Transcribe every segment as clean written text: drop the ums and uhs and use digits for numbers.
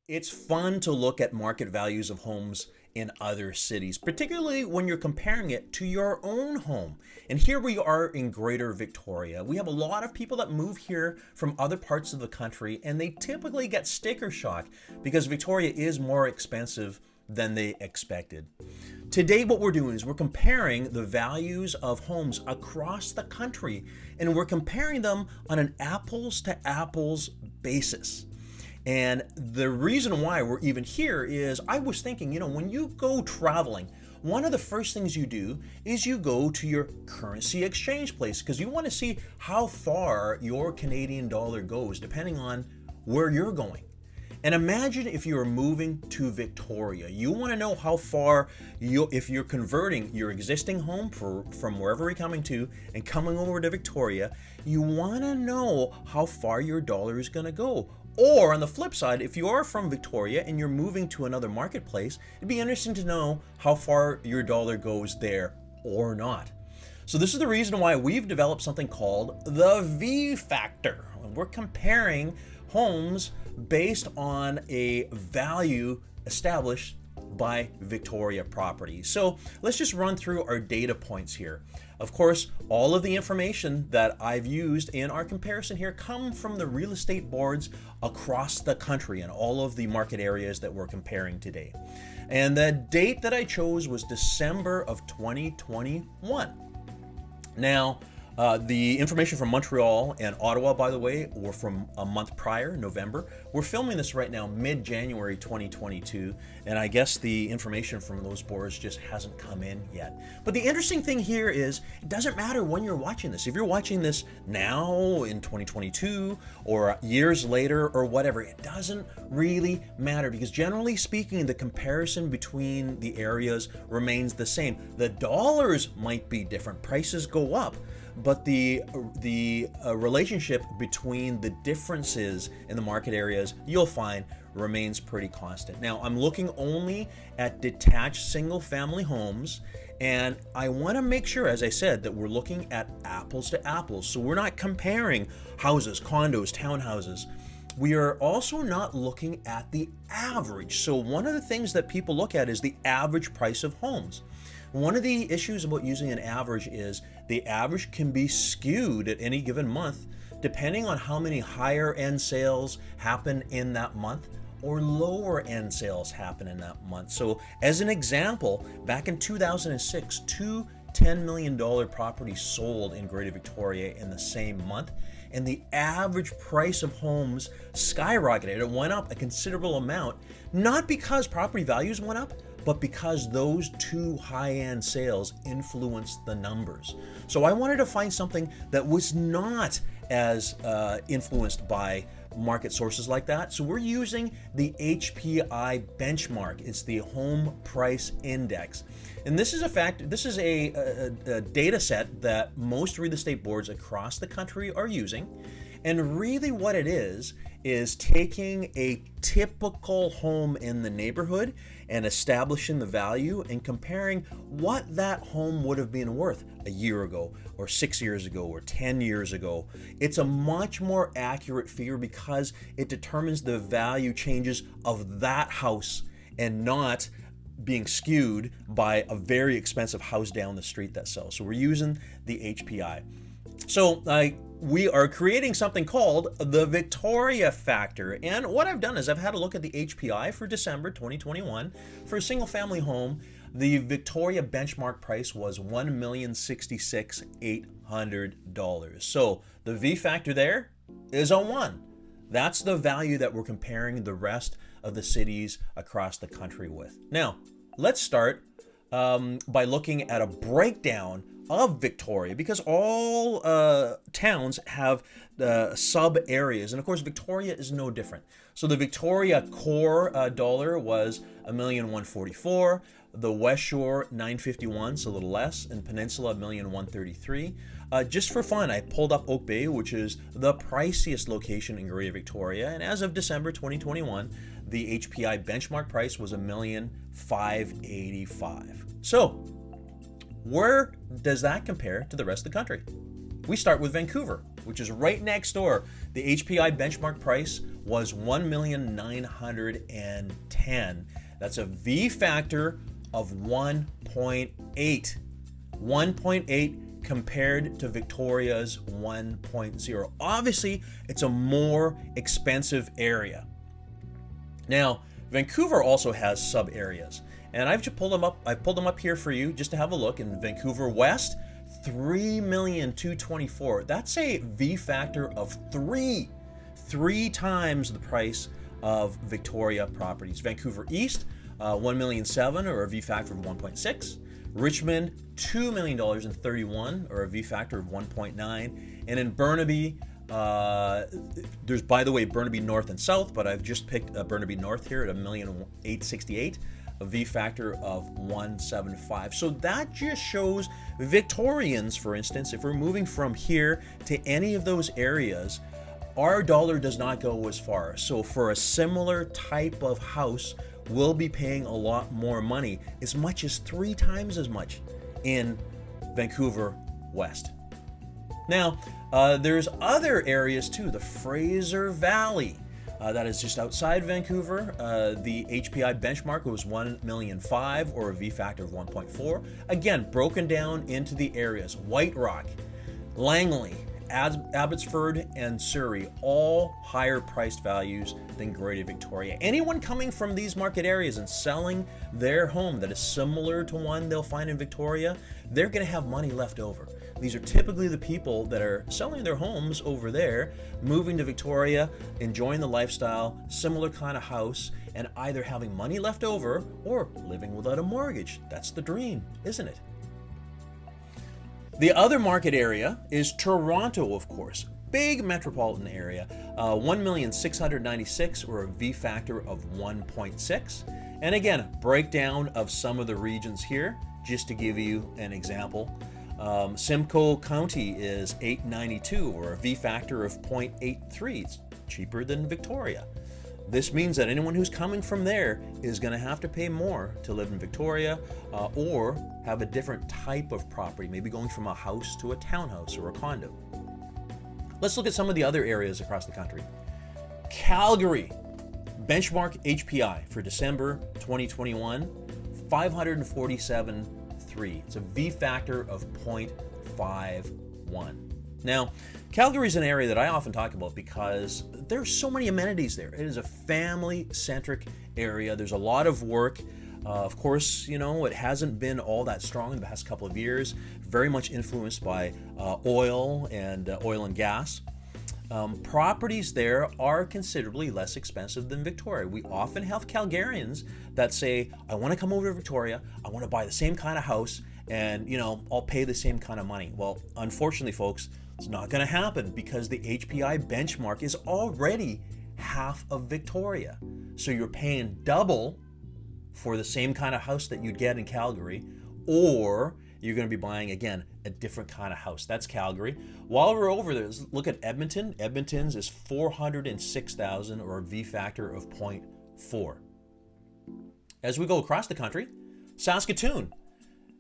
It's fun to look at market values of homes in other cities, particularly when you're comparing it to your own home. And here we are in Greater Victoria. We have a lot of people that move here from other parts of the country, and they typically get sticker shock because Victoria is more expensive than they expected. Today, what we're doing is we're comparing the values of homes across the country, and we're comparing them on an apples to apples basis. And the reason why we're even here is I was thinking, when you go traveling, one of the first things you do is you go to your currency exchange place because you want to see how far your Canadian dollar goes depending on where you're going. And imagine if you are moving to Victoria. You want to know how far, if you're converting your existing home from wherever you're coming to and coming over to Victoria, you want to know how far your dollar is going to go. Or on the flip side, if you are from Victoria and you're moving to another marketplace, it'd be interesting to know how far your dollar goes there or not. So this is the reason why we've developed something called the V factor. We're comparing homes based on a value established by Victoria Properties. So let's just run through our data points here. Of course, all of the information that I've used in our comparison here come from the real estate boards across the country and all of the market areas that we're comparing today. And the date that I chose was December of 2021. Now, the information from Montreal and Ottawa, by the way, were from a month prior, November. We're filming this right now, mid-January 2022, and I guess the information from those boards just hasn't come in yet. But the interesting thing here is, it doesn't matter when you're watching this. If you're watching this now in 2022 or years later or whatever, it doesn't really matter because generally speaking, the comparison between the areas remains the same. The dollars might be different, prices go up, but the relationship between the differences in the market areas you'll find remains pretty constant. Now, I'm looking only at detached single-family homes, and I want to make sure, as I said, that we're looking at apples to apples. So we're not comparing houses, condos, townhouses. We are also not looking at the average. So one of the things that people look at is the average price of homes. One of the issues about using an average is the average can be skewed at any given month depending on how many higher end sales happen in that month or lower end sales happen in that month. So as an example, back in 2006, two $10 million properties sold in Greater Victoria in the same month, and the average price of homes skyrocketed. It went up a considerable amount, not because property values went up, but because those two high-end sales influenced the numbers. So I wanted to find something that was not as influenced by market sources like that. So we're using the HPI benchmark. It's the Home Price Index. And this is a data set that most real estate boards across the country are using. And really what it is taking a typical home in the neighborhood and establishing the value and comparing what that home would have been worth a year ago or 6 years ago or 10 years ago. It's a much more accurate figure because it determines the value changes of that house and not being skewed by a very expensive house down the street that sells. So we're using the HPI. So we are creating something called the Victoria factor. And what I've done is I've had a look at the HPI for December 2021. For a single family home, the Victoria benchmark price was $1,066,800. So the V factor there is a 1. That's the value that we're comparing the rest of the cities across the country with. Now, let's start by looking at a breakdown of Victoria, because all towns have sub areas, and of course Victoria is no different. So the Victoria core dollar was $1,144,000, the West Shore $951, so a little less, and Peninsula $1,133,000. Just for fun, I pulled up Oak Bay, which is the priciest location in Greater Victoria, and as of December 2021, the HPI benchmark price was $1,585,000. So where does that compare to the rest of the country? We start with Vancouver, which is right next door. The HPI benchmark price was 1,910,000. That's a V factor of 1.8. 1.8 compared to Victoria's 1.0. Obviously, it's a more expensive area. Now, Vancouver also has sub areas, and I've just pulled them up. I pulled them up here for you just to have a look. In Vancouver West, 3,224,000. That's a V factor of 3 times the price of Victoria properties. Vancouver East, 1,007,000, or a V factor of 1.6. Richmond, $2,000,031, or a V factor of 1.9. And in Burnaby, there's, by the way, Burnaby North and South, but I've just picked Burnaby North here at 1,868,000, a V factor of 175. So that just shows Victorians, for instance, if we're moving from here to any of those areas, our dollar does not go as far. So for a similar type of house, we'll be paying a lot more money, as much as 3 times as much in Vancouver West. Now, there's other areas too. The Fraser Valley, that is just outside Vancouver. The HPI benchmark was 1,005,000, or a V factor of 1.4. Again, broken down into the areas. White Rock, Langley, Abbotsford, and Surrey, all higher priced values than Greater Victoria. Anyone coming from these market areas and selling their home that is similar to one they'll find in Victoria, they're going to have money left over. These are typically the people that are selling their homes over there, moving to Victoria, enjoying the lifestyle, similar kind of house, and either having money left over or living without a mortgage. That's the dream, isn't it? The other market area is Toronto, of course. Big metropolitan area, 1,696,000, or a V factor of 1.6. And again, breakdown of some of the regions here, just to give you an example. Simcoe County is 892, or a V factor of 0.83. It's cheaper than Victoria. This means that anyone who's coming from there is going to have to pay more to live in Victoria, or have a different type of property, maybe going from a house to a townhouse or a condo. Let's look at some of the other areas across the country. Calgary, benchmark HPI for December 2021, 547.3. It's a V factor of 0.51. Now, Calgary is an area that I often talk about because there's so many amenities there. It is a family-centric area. There's a lot of work. Of course, you know, it hasn't been all that strong in the past couple of years. Very much influenced by oil and gas. Properties there are considerably less expensive than Victoria. We often have Calgarians that say, I want to come over to Victoria, I want to buy the same kind of house, and, you know, I'll pay the same kind of money. Well, unfortunately, folks, it's not going to happen because the HPI benchmark is already half of Victoria. So you're paying double for the same kind of house that you'd get in Calgary, or you're going to be buying, again, a different kind of house. That's Calgary. While we're over there, let's look at Edmonton. Edmonton's is 406,000, or a V factor of 0.4. As we go across the country, Saskatoon,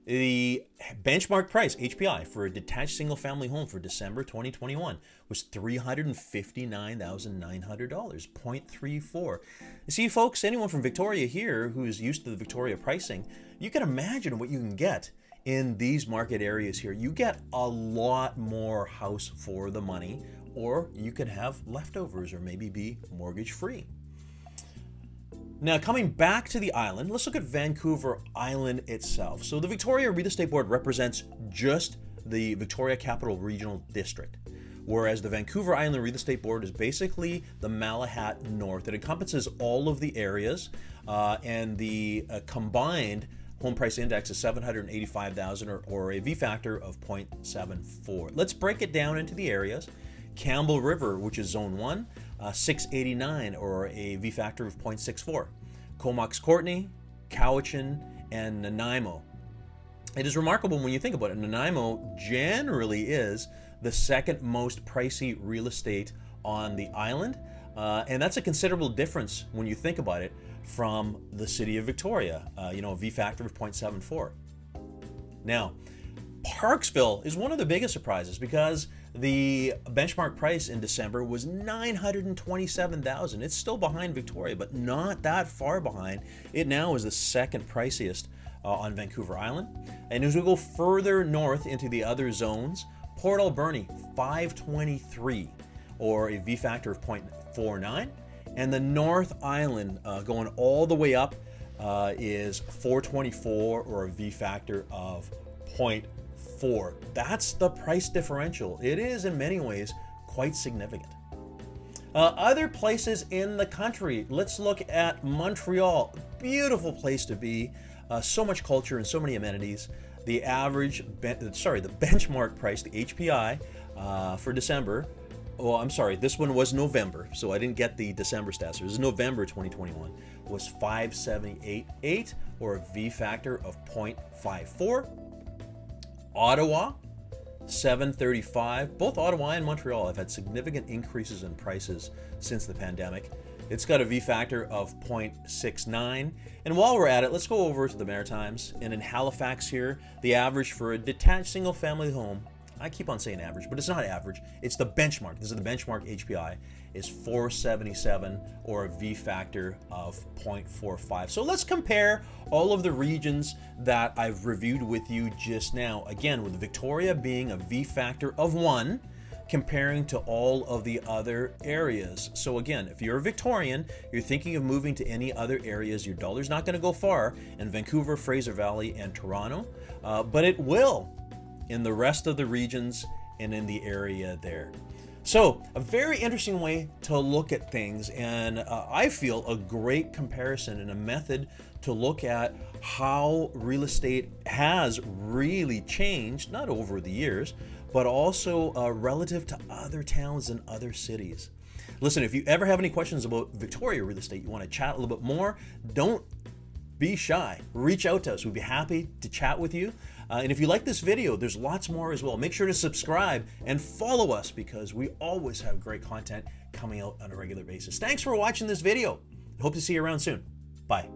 the benchmark price, HPI, for a detached single-family home for December 2021 was $359,900, 0.34. You see, folks, anyone from Victoria here who is used to the Victoria pricing, you can imagine what you can get in these market areas here. You get a lot more house for the money, or you could have leftovers or maybe be mortgage-free. Now, coming back to the island, let's look at Vancouver Island itself. So the Victoria Real Estate Board represents just the Victoria Capital Regional District, whereas the Vancouver Island Real Estate Board is basically the Malahat North. It encompasses all of the areas, and the combined home price index is 785,000, or a V factor of 0.74. Let's break it down into the areas. Campbell River, which is Zone 1, 689, or a V factor of 0.64. Comox Courtney, Cowichan, and Nanaimo. It is remarkable when you think about it. Nanaimo generally is the second most pricey real estate on the island, and that's a considerable difference when you think about it from the city of Victoria, a V factor of 0.74. Now, Parksville is one of the biggest surprises because The benchmark price in December was $927,000. It's still behind Victoria, but not that far behind. It now is the second priciest on Vancouver Island. And as we go further north into the other zones, Port Alberni, 523, or a V factor of 0.49. And the North Island, going all the way up, is 424, or a V factor of 0.4. That's the price differential. It is in many ways quite significant. Other places in the country, let's look at Montreal. Beautiful place to be. So much culture and so many amenities. The benchmark price, the HPI, for December. Oh, I'm sorry, this one was November, so I didn't get the December stats. It was November 2021, was 578.8, or a V factor of 0.54. Ottawa, 735. Both Ottawa and Montreal have had significant increases in prices since the pandemic. It's got a V factor of 0.69. And while we're at it, let's go over to the Maritimes. And in Halifax here, the average for a detached single-family home, I keep on saying average, but it's not average. It's the benchmark. This is the benchmark HPI, is 477, or a V factor of 0.45. So let's compare all of the regions that I've reviewed with you just now. Again, with Victoria being a V factor of 1, comparing to all of the other areas. So again, if you're a Victorian, you're thinking of moving to any other areas, your dollar's not going to go far in Vancouver, Fraser Valley, and Toronto, but it will in the rest of the regions and in the area there. So a very interesting way to look at things, and I feel a great comparison and a method to look at how real estate has really changed, not over the years, but also relative to other towns and other cities. Listen, if you ever have any questions about Victoria real estate, you want to chat a little bit more, don't be shy. Reach out to us. We'd be happy to chat with you. And if you like this video, there's lots more as well. Make sure to subscribe and follow us, because we always have great content coming out on a regular basis. Thanks for watching this video. Hope to see you around soon. Bye.